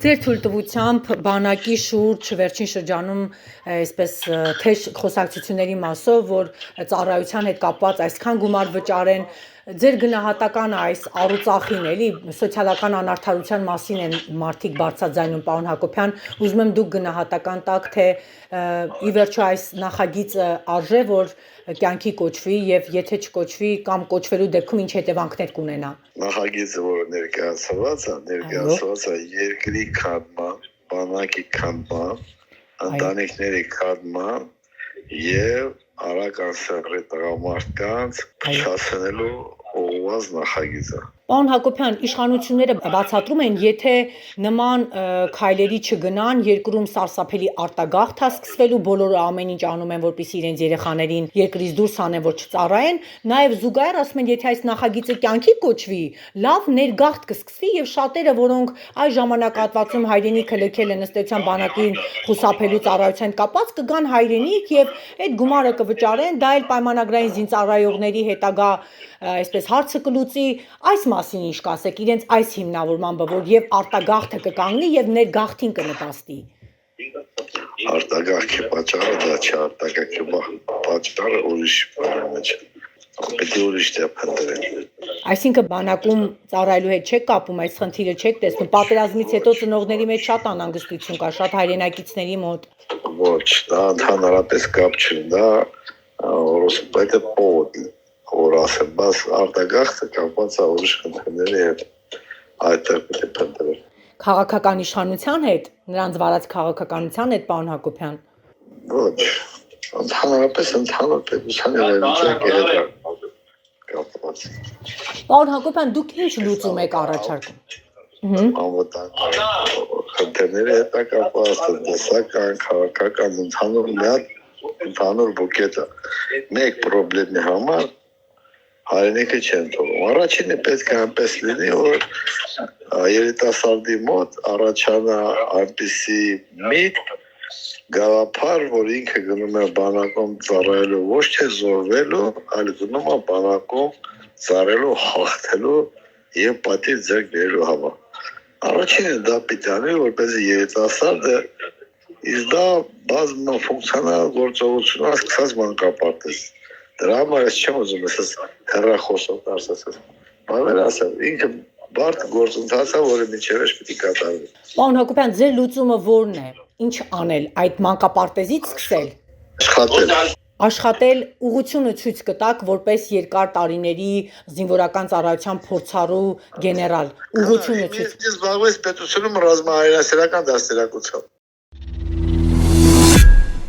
Ձեր թույլտվությամբ բանակի շուրջ վերջին շրջանում այսպես թեժ խոսակցությունների մասով, որ ծառայության հետ կապված այսքան գումար վճարեն, ձեր գնահատականը այս առուծախին էլի սոցիալական անարդարության մասին են մարդիկ բարձրաձայնում, պարոն Հակոբյան, ուզում եմ դուք գնահատական տաք, թե ի վերջո այս նախագիծը արժե, որ կյանքի կոչվի եւ եթե չկոչվի կամ կոչվելու դեպքում ինչ հետևանքներ կունենա։ Նախագիծը, որը ներկայացված է երկրի քանդման, բանակի քանդման, ընտանիքների քանդման եւ արական սեռի տղամարդկանց փչացնելու ուղղված նախագիծ է։ Պարոն Հակոբյան, իշխանությունները բացատրում են, եթե նման քայլերի չգնան, երկրում սարսափելի արտագաղթ է սկսվելու, բոլորը ամեն ինչ անում են, որպեսզի իրենց երեխաներին երկրից դուրս հանեն, որ չծառայեն, նաև զուգահեռ ասում են, եթե այս նախագիծը կյանքի կոչվի, լավ ներգաղթ կսկսվի եւ շատերը, որոնք այս ժամանակահատվածում հայրենիքը լքել են ըստ էության բանակին խուսափելու ծառայության կապած, կգան հայրենիք եւ այդ գումարը կվճարեն, դա էլ պայմանագրային զինծառայողների հետագա այսպես հարցը կլուծի, այս մասին ինչ կասեք, իրենց այս հիմնավորմամբ, որ եւ արտագաղթը կկանգնի եւ ներգաղթին կնպաստի։ Արտագաղթի պատճառը դա չէ, արտագաղթի պատճառը ուրիշ բան է։ Պետք է ուրիշ տեղ փնտրել։ Այսինքն բանակում ծառայելու հետ չեք կապում, այս խնդիրը չեք տեսնում։ Պատերազմից հետո ծնողների մեջ շատ անհանգստություն կա, շատ հայրենակիցների մոտ։ Ոչ, դա ընդհանրապես կապ չի, դա որոշակի повод որ ասեմ, բայց արտագաղթը կապված է ուրիշ խնդիրների հետ, այդտեղ պետք է փնտրել։ Քաղաքական իշխանության հետ, նրանց վարած քաղաքականության հետ, պարոն Հակոբյան։ Ոչ, ընդհանրապես ընդհանուր պետության իրավիճակի հետ է կապված։ Պարոն Հակոբյան, դուք ինչ լուծում եք առաջարկում։ Անվտանգ խնդիրների հետ է կապված, տնտեսական, քաղաքական, ընդհանուր բուկետը։ Մեկ խնդրի համար հայրենիքը չեն թողում։ Առաջինը պետք է այնպես լինի, որ երիտասարդի մոտ առաջանա այնպիսի միտք, գաղափար, որ ինքը գնում է բանակում ծառայելու ոչ թե զոհվելու, այլ գնում է բանակում ծառայելու, հաղթելու եւ պատիվ ձեռք բերելու համար։ Առաջինը դա պիտի անի, որպեսզի երիտասարդը իսկ դա բազմաֆունկցիոնալ գործողություն է սկսած մանկապարտեզ։ Դրա համար ես չեմ ուզում ասես հեռախոսով ասես։ Բաներ ասեմ, ինքը բարդ գործընթաց է, որը միջև էջ պիտի կատարվի։ Պարոն Հակոբյան, ձեր լուծումը ո՞րն է։ Ինչ անել, այդ մանկապարտեզից սկսել։ Աշխատել ուղղությունը ցույց կտաք որպես երկար տարիների զինվորական ծառայության փորձառու գեներալ։ Ուղղությունը ցույց։ Ես զբաղվեց պետությունում ռազմահայրենասիրական դաստիարակությամբ։